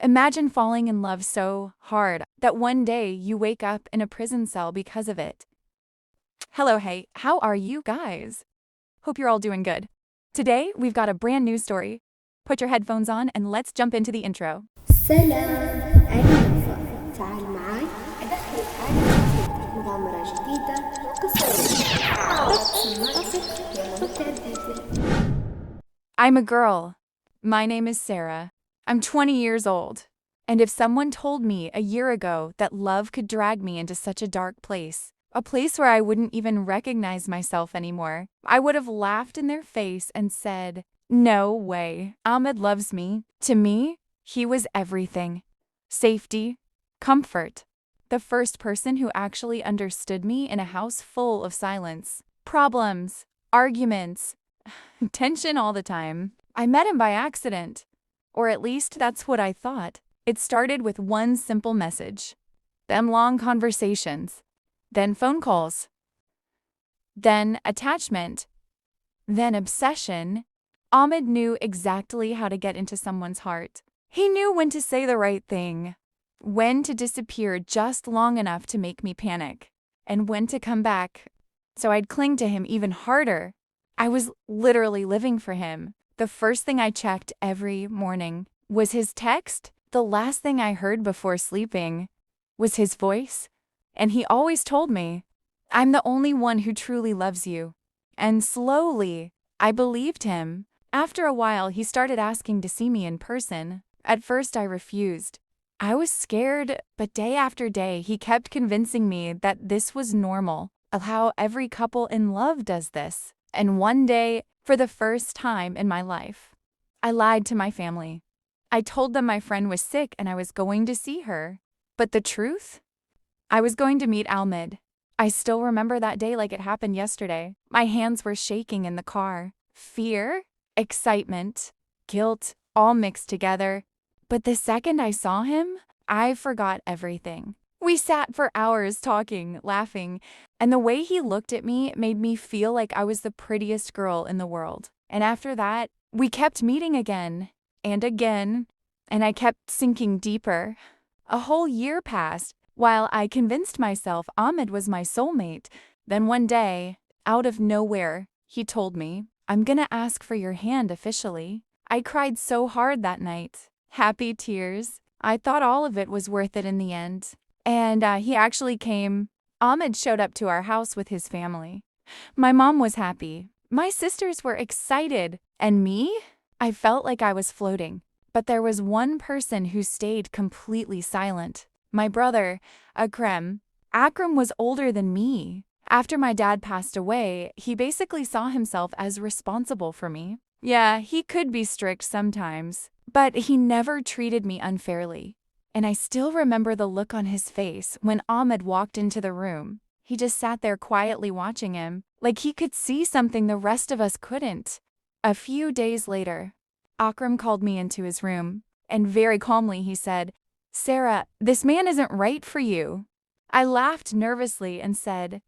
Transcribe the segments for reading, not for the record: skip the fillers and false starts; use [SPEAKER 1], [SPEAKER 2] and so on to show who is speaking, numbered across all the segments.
[SPEAKER 1] Imagine falling in love so hard that one day you wake up in a prison cell because of it. Hello, hey, how are you guys? Hope you're all doing good. Today, we've got a brand new story. Put your headphones on and let's jump into the intro.
[SPEAKER 2] سلام، أنا نوفا. تعال معاي أدخلك عالم جديد، مغامرة جديدة وقصة جديدة. رقص يا متردد.
[SPEAKER 1] I'm a girl. My name is Sarah. I'm 20 years old. And if someone told me a year ago that love could drag me into such a dark place, a place where I wouldn't even recognize myself anymore, I would have laughed in their face and said, "No way, Ahmed loves me." To me, he was everything. Safety, comfort. The first person who actually understood me in a house full of silence. Problems, arguments, tension all the time. I met him by accident. Or at least that's what I thought. It started with one simple message. Then long conversations. Then phone calls. Then attachment. Then obsession. Ahmed knew exactly how to get into someone's heart. He knew when to say the right thing, when to disappear just long enough to make me panic, and when to come back so I'd cling to him even harder. I was literally living for him. The first thing I checked every morning was his text. The last thing I heard before sleeping was his voice. And he always told me, "I'm the only one who truly loves you." And slowly, I believed him. After a while, he started asking to see me in person. At first, I refused. I was scared, but day after day, he kept convincing me that this was normal, how every couple in love does this. And one day, for the first time in my life, I lied to my family. I told them my friend was sick and I was going to see her. But the truth? I was going to meet Ahmed. I still remember that day like it happened yesterday. My hands were shaking in the car. Fear, excitement, guilt, all mixed together. But the second I saw him, I forgot everything. We sat for hours talking, laughing, and the way he looked at me made me feel like I was the prettiest girl in the world. And after that, we kept meeting again, and I kept sinking deeper. A whole year passed while I convinced myself Ahmed was my soulmate. Then one day, out of nowhere, he told me, "I'm gonna ask for your hand officially." I cried so hard that night. Happy tears. I thought all of it was worth it in the end. And he actually came. Ahmed showed up to our house with his family. My mom was happy. My sisters were excited. And me? I felt like I was floating. But there was one person who stayed completely silent. My brother, Akram. Akram was older than me. After my dad passed away, he basically saw himself as responsible for me. Yeah, he could be strict sometimes, but he never treated me unfairly. And I still remember the look on his face when Ahmed walked into the room. He just sat there quietly watching him, like he could see something the rest of us couldn't. A few days later, Akram called me into his room, and very calmly he said, "Sarah, this man isn't right for you." I laughed nervously and said,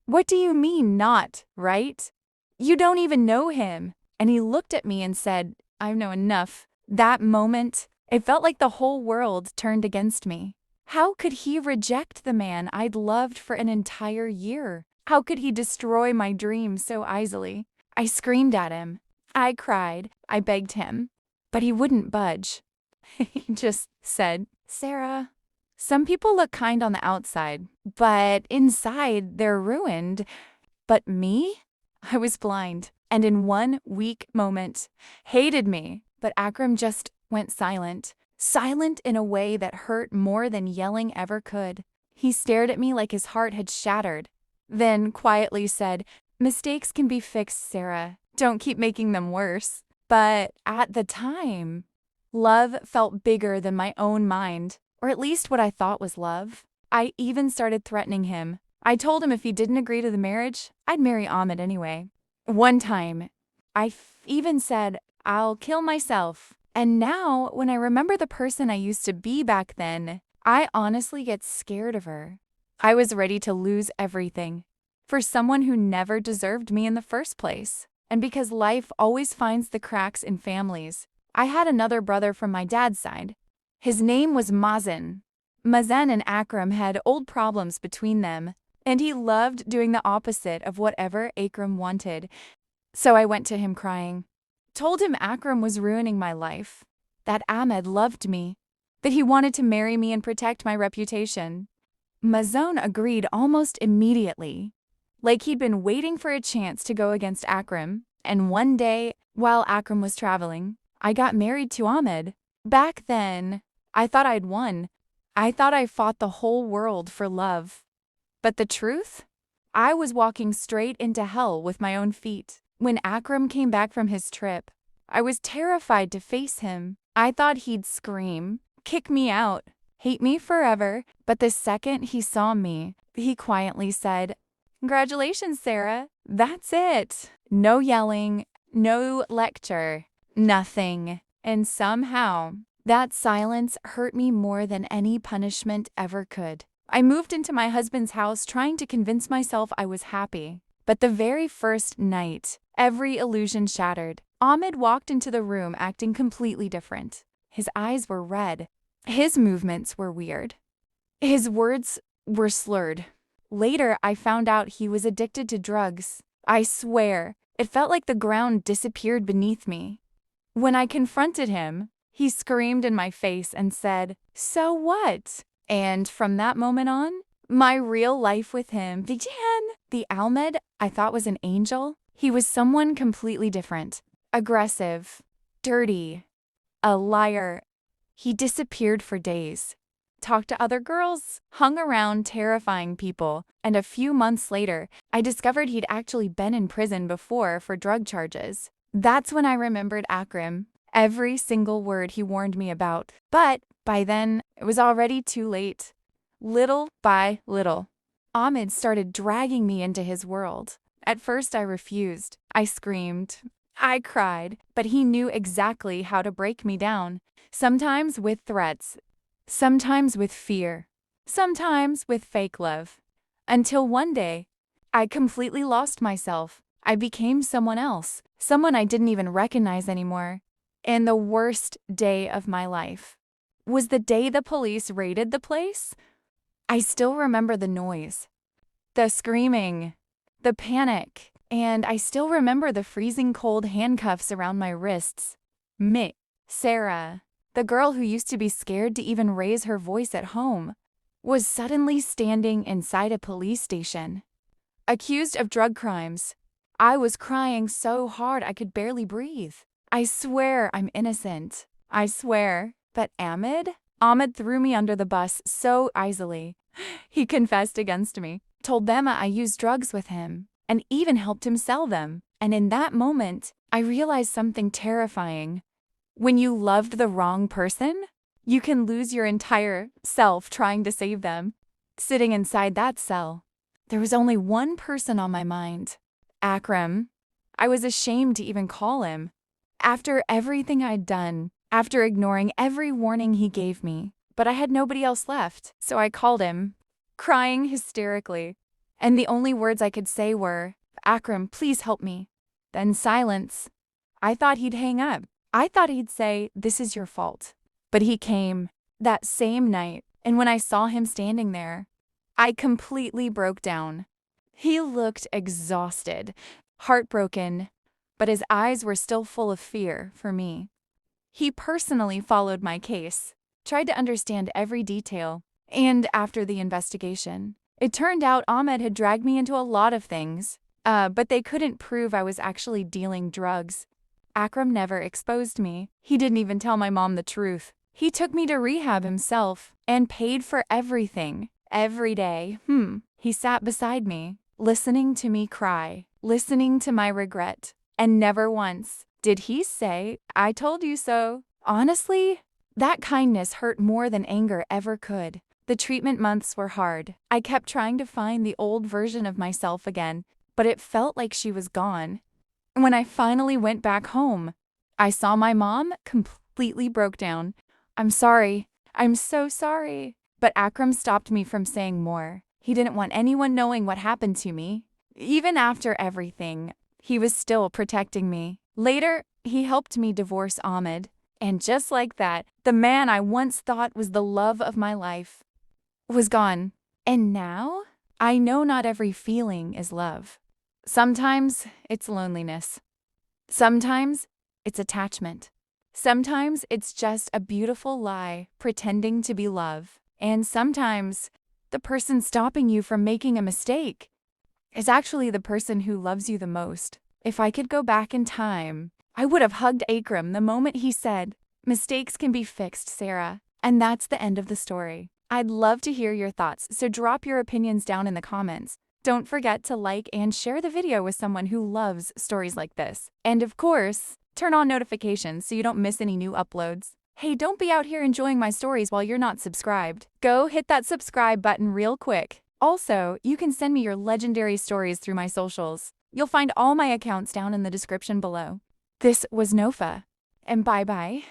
[SPEAKER 1] "What do you mean, not right? You don't even know him." And he looked at me and said, "I know enough." That moment, it felt like the whole world turned against me. How could he reject the man I'd loved for an entire year? How could he destroy my dreams so easily? I screamed at him. I cried. I begged him. But he wouldn't budge. He just said, "Sarah, some people look kind on the outside, but inside they're ruined." But me? I was blind, and in one weak moment, hated me. But Akram just went silent. Silent in a way that hurt more than yelling ever could. He stared at me like his heart had shattered. Then quietly said, "Mistakes can be fixed, Sarah. Don't keep making them worse." But at the time, love felt bigger than my own mind, or at least what I thought was love. I even started threatening him. I told him if he didn't agree to the marriage, I'd marry Ahmed anyway. One time, I even said, "I'll kill myself." And now, when I remember the person I used to be back then, I honestly get scared of her. I was ready to lose everything for someone who never deserved me in the first place. And because life always finds the cracks in families, I had another brother from my dad's side. His name was Mazen. Mazen and Akram had old problems between them, and he loved doing the opposite of whatever Akram wanted. So I went to him crying. Told him Akram was ruining my life, that Ahmed loved me, that he wanted to marry me and protect my reputation. Mazen agreed almost immediately, like he'd been waiting for a chance to go against Akram, and one day, while Akram was traveling, I got married to Ahmed. Back then, I thought I'd won. I thought I fought the whole world for love. But the truth? I was walking straight into hell with my own feet. When Akram came back from his trip, I was terrified to face him. I thought he'd scream, kick me out, hate me forever, but the second he saw me, he quietly said, "Congratulations, Sarah. That's it. No yelling, no lecture, nothing." And somehow, that silence hurt me more than any punishment ever could. I moved into my husband's house trying to convince myself I was happy. But the very first night, every illusion shattered. Ahmed walked into the room acting completely different. His eyes were red. His movements were weird. His words were slurred. Later, I found out he was addicted to drugs. I swear, it felt like the ground disappeared beneath me. When I confronted him, he screamed in my face and said, "So what?" And from that moment on, my real life with him began. The Ahmed I thought was an angel, he was someone completely different. Aggressive, dirty, a liar. He disappeared for days, talked to other girls, hung around terrifying people, and a few months later, I discovered he'd actually been in prison before for drug charges. That's when I remembered Akram, every single word he warned me about. But by then, it was already too late. Little by little, Ahmed started dragging me into his world. At first, I refused. I screamed. I cried, but he knew exactly how to break me down. Sometimes with threats, sometimes with fear, sometimes with fake love. Until one day, I completely lost myself. I became someone else, someone I didn't even recognize anymore. And the worst day of my life was the day the police raided the place. I still remember the noise, the screaming, the panic, and I still remember the freezing cold handcuffs around my wrists. Me, Sarah, the girl who used to be scared to even raise her voice at home, was suddenly standing inside a police station, accused of drug crimes. I was crying so hard I could barely breathe. I swear I'm innocent. I swear. But Ahmed threw me under the bus so easily. He confessed against me, told them I used drugs with him, and even helped him sell them. And in that moment, I realized something terrifying. When you loved the wrong person, you can lose your entire self trying to save them. Sitting inside that cell, there was only one person on my mind. Akram. I was ashamed to even call him. After everything I'd done, after ignoring every warning he gave me, but I had nobody else left, so I called him, crying hysterically. And the only words I could say were, "Akram, please help me." Then silence. I thought he'd hang up. I thought he'd say, "This is your fault." But he came, that same night, and when I saw him standing there, I completely broke down. He looked exhausted, heartbroken, but his eyes were still full of fear for me. He personally followed my case, tried to understand every detail, and after the investigation, it turned out Ahmed had dragged me into a lot of things, but they couldn't prove I was actually dealing drugs. Akram never exposed me. He didn't even tell my mom the truth. He took me to rehab himself and paid for everything. Every day, he sat beside me, listening to me cry, listening to my regret, and never once did he say, "I told you so." Honestly, that kindness hurt more than anger ever could. The treatment months were hard. I kept trying to find the old version of myself again, but it felt like she was gone. When I finally went back home, I saw my mom completely broke down. "I'm sorry. I'm so sorry." But Akram stopped me from saying more. He didn't want anyone knowing what happened to me. Even after everything, he was still protecting me. Later, he helped me divorce Ahmed. And just like that, the man I once thought was the love of my life was gone. And now, I know not every feeling is love. Sometimes it's loneliness. Sometimes it's attachment. Sometimes it's just a beautiful lie pretending to be love. And sometimes the person stopping you from making a mistake is actually the person who loves you the most. If I could go back in time, I would have hugged Akram the moment he said, "Mistakes can be fixed, Sarah." And that's the end of the story. I'd love to hear your thoughts, so drop your opinions down in the comments. Don't forget to like and share the video with someone who loves stories like this. And of course, turn on notifications so you don't miss any new uploads. Hey, don't be out here enjoying my stories while you're not subscribed. Go hit that subscribe button real quick. Also, you can send me your legendary stories through my socials. You'll find all my accounts down in the description below. This was Nofa, and bye-bye.